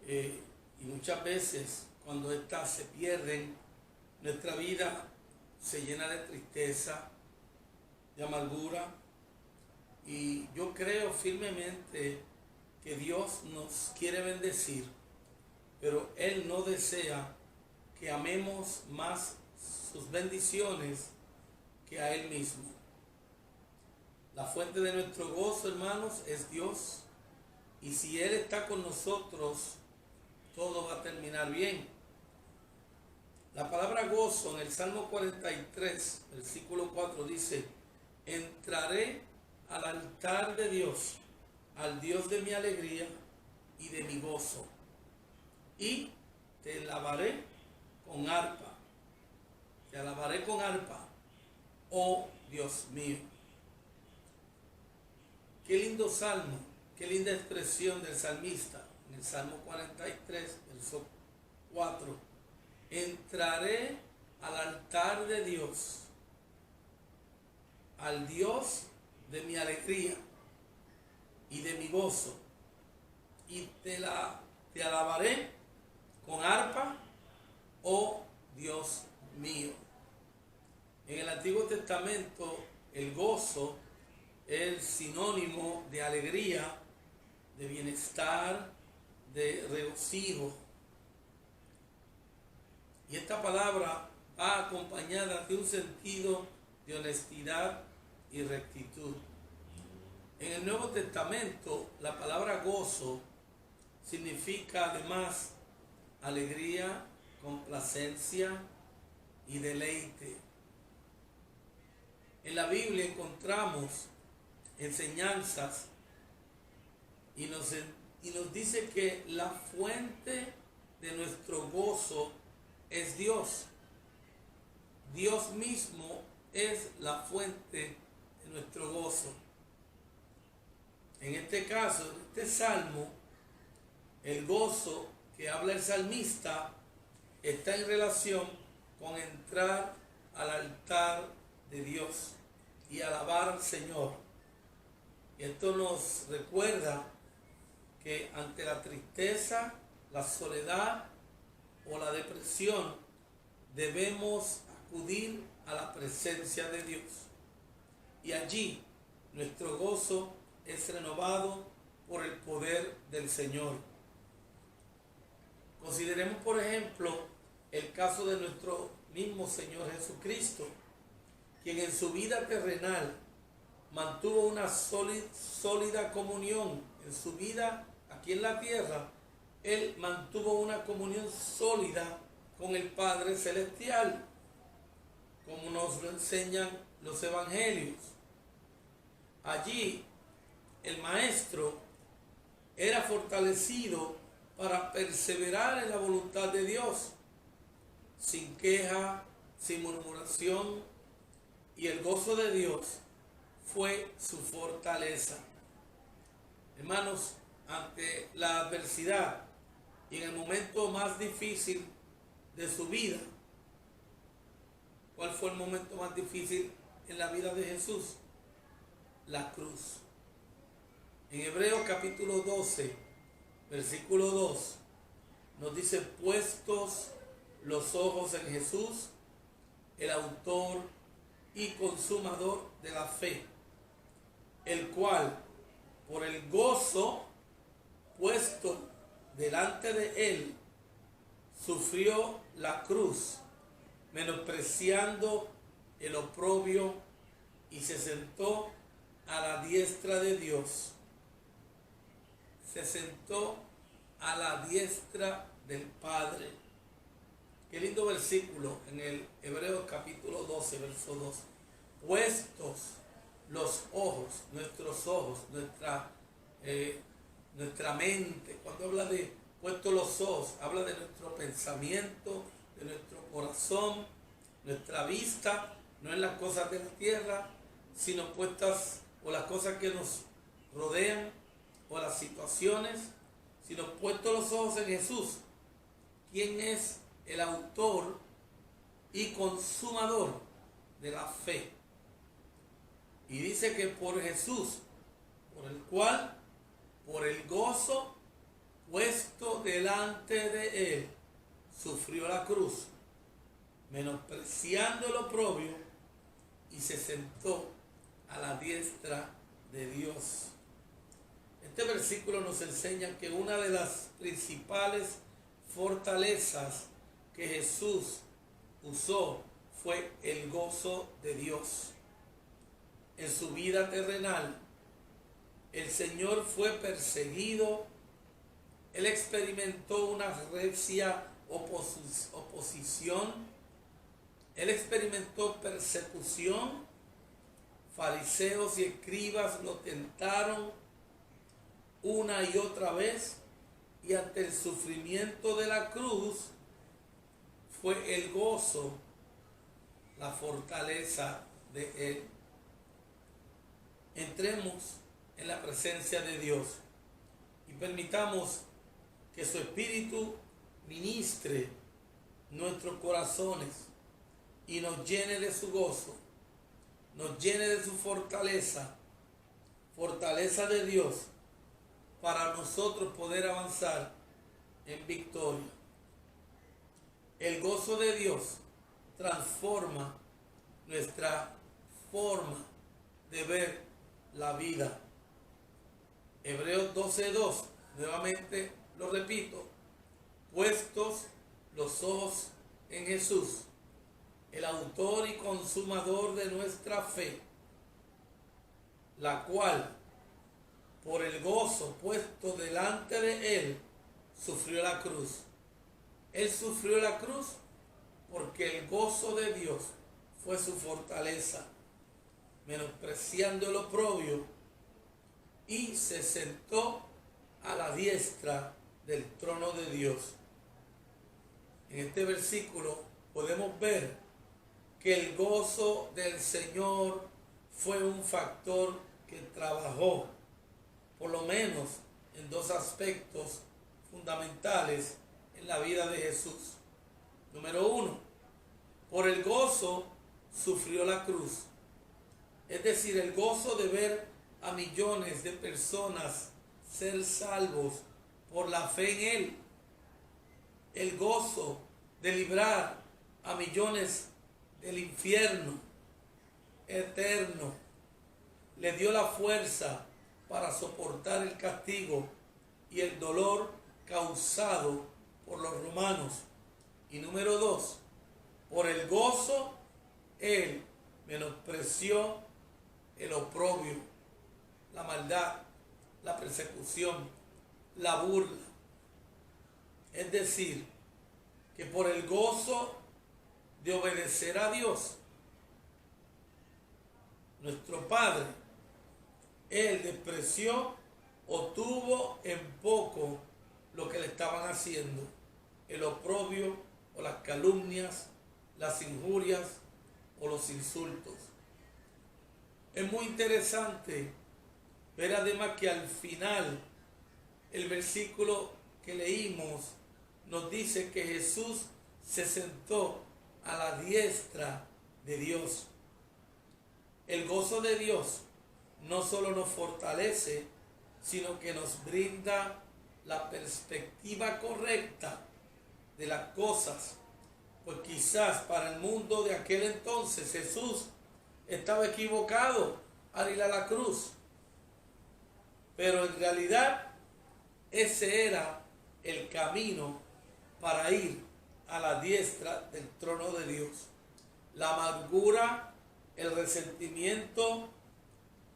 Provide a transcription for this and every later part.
Y muchas veces cuando éstas se pierden, nuestra vida se llena de tristeza, de amargura. Y yo creo firmemente que Dios nos quiere bendecir, pero Él no desea que amemos más sus bendiciones que a Él mismo. La fuente de nuestro gozo, hermanos, es Dios. Y si Él está con nosotros, todo va a terminar bien. La palabra gozo en el Salmo 43, versículo 4 dice: entraré al altar de Dios, al Dios de mi alegría y de mi gozo, y te alabaré con arpa. Te alabaré con arpa, oh Dios mío. Qué lindo salmo, qué linda expresión del salmista en el Salmo 43, verso 4. Entraré al altar de Dios, al Dios de mi alegría y de mi gozo, y te alabaré con arpa, oh Dios mío. En el Antiguo Testamento el gozo es sinónimo de alegría, de bienestar, de regocijo. Y esta palabra va acompañada de un sentido de honestidad y rectitud. En el Nuevo Testamento la palabra gozo significa además alegría, complacencia y deleite. En la Biblia encontramos enseñanzas y nos dice que la fuente de nuestro gozo es Dios. Dios mismo es la fuente de nuestro gozo. En este caso, en este salmo, el gozo que habla el salmista está en relación con entrar al altar de Dios y alabar al Señor. Y esto nos recuerda que ante la tristeza, la soledad o la depresión, debemos acudir a la presencia de Dios. Y allí nuestro gozo es renovado por el poder del Señor. Consideremos, por ejemplo, el caso de nuestro mismo Señor Jesucristo, quien en su vida terrenal mantuvo una sólida comunión. En su vida aquí en la tierra, Él mantuvo una comunión sólida con el Padre Celestial, como nos lo enseñan los evangelios. Allí el Maestro era fortalecido para perseverar en la voluntad de Dios, sin queja, sin murmuración, y el gozo de Dios fue su fortaleza. Hermanos, ante la adversidad y en el momento más difícil de su vida, ¿cuál fue el momento más difícil en la vida de Jesús? La cruz. En Hebreos capítulo 12, versículo 2, nos dice: puestos los ojos en Jesús, el autor y consumador de la fe, el cual, por el gozo puesto delante de él, sufrió la cruz, menospreciando el oprobio, y se sentó a la diestra de Dios. Se sentó a la diestra del Padre. Qué lindo versículo en el Hebreos capítulo 12, verso 2. Puestos los ojos, nuestros ojos, nuestra mente. Cuando habla de puestos los ojos, habla de nuestro pensamiento, de nuestro corazón, nuestra vista, no en las cosas de la tierra, sino puestas o las cosas que nos rodean o las situaciones, sino puestos los ojos en Jesús, quien es el autor y consumador de la fe. Y dice que por Jesús, por el cual, por el gozo puesto delante de él, sufrió la cruz, menospreciando el oprobio, y se sentó a la diestra de Dios. Este versículo nos enseña que una de las principales fortalezas que Jesús usó fue el gozo de Dios. En su vida terrenal, el Señor fue perseguido, Él experimentó una recia oposición, Él experimentó persecución, fariseos y escribas lo tentaron una y otra vez, y ante el sufrimiento de la cruz fue el gozo, la fortaleza de Él. Entremos en la presencia de Dios y permitamos que su Espíritu ministre nuestros corazones y nos llene de su gozo, nos llene de su fortaleza, fortaleza de Dios, para nosotros poder avanzar en victoria. El gozo de Dios transforma nuestra forma de ver la vida. Hebreos 12:2, nuevamente lo repito, puestos los ojos en Jesús, el autor y consumador de nuestra fe, la cual, por el gozo puesto delante de él, sufrió la cruz. Él sufrió la cruz porque el gozo de Dios fue su fortaleza, menospreciando el oprobio, y se sentó a la diestra del trono de Dios. En este versículo podemos ver que el gozo del Señor fue un factor que trabajó, por lo menos en dos aspectos fundamentales en la vida de Jesús. Número uno, por el gozo sufrió la cruz. Es decir, el gozo de ver a millones de personas ser salvos por la fe en Él. El gozo de librar a millones del infierno eterno. Le dio la fuerza para soportar el castigo y el dolor causado por los romanos. Y número dos, por el gozo, Él menospreció el oprobio, la maldad, la persecución, la burla. Es decir, que por el gozo de obedecer a Dios, nuestro Padre, Él despreció o tuvo en poco lo que le estaban haciendo, el oprobio o las calumnias, las injurias o los insultos. Es muy interesante ver además que al final el versículo que leímos nos dice que Jesús se sentó a la diestra de Dios. El gozo de Dios no solo nos fortalece, sino que nos brinda la perspectiva correcta de las cosas. Pues quizás para el mundo de aquel entonces Jesús estaba equivocado al ir a la cruz, pero en realidad ese era el camino para ir a la diestra del trono de Dios. La amargura, el resentimiento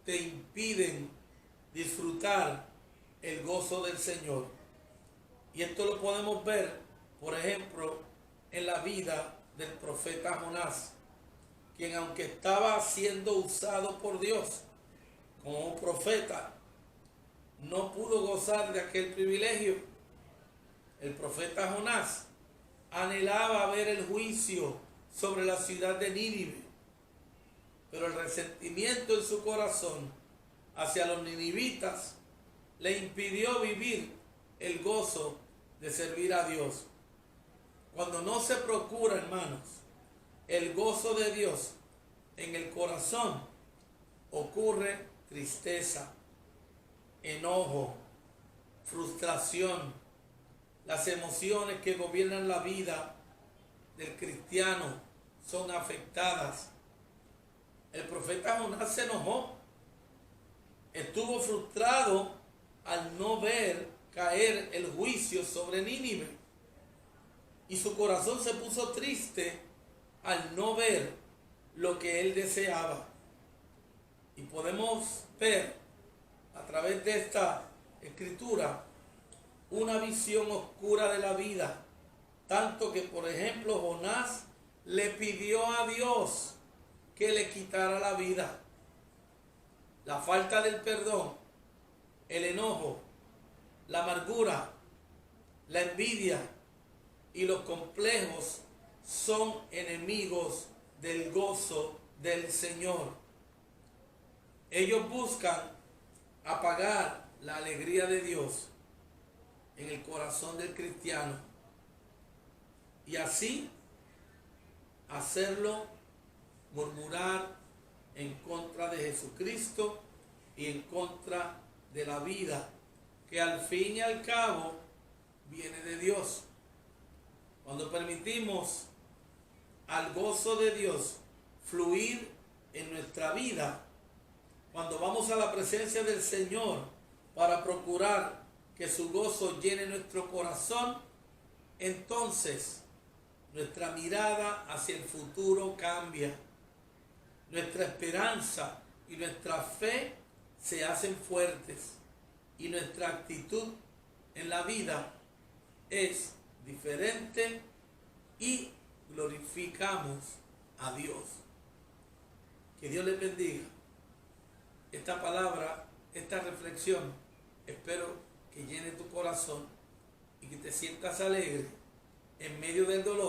te impiden disfrutar el gozo del Señor. Y esto lo podemos ver, por ejemplo, en la vida del profeta Jonás, quien aunque estaba siendo usado por Dios como un profeta, no pudo gozar de aquel privilegio. El profeta Jonás anhelaba ver el juicio sobre la ciudad de Nínive, pero el resentimiento en su corazón hacia los ninivitas le impidió vivir el gozo de servir a Dios. Cuando no se procura, hermanos, el gozo de Dios en el corazón, ocurre tristeza, enojo, frustración, las emociones que gobiernan la vida del cristiano son afectadas. El profeta Jonás se enojó, estuvo frustrado al no ver caer el juicio sobre Nínive, y su corazón se puso triste al no ver lo que él deseaba. Y podemos ver a través de esta escritura una visión oscura de la vida, tanto que, por ejemplo, Jonás le pidió a Dios que le quitara la vida. La falta del perdón, el enojo, la amargura, la envidia y los complejos son enemigos del gozo del Señor. Ellos buscan apagar la alegría de Dios en el corazón del cristiano y así hacerlo murmurar en contra de Jesucristo y en contra de la vida que al fin y al cabo viene de Dios. Cuando permitimos al gozo de Dios fluir en nuestra vida, cuando vamos a la presencia del Señor para procurar que su gozo llene nuestro corazón, entonces nuestra mirada hacia el futuro cambia. Nuestra esperanza y nuestra fe se hacen fuertes y nuestra actitud en la vida es diferente y glorificamos a Dios. Que Dios les bendiga. Esta palabra, esta reflexión, espero que llene tu corazón y que te sientas alegre en medio del dolor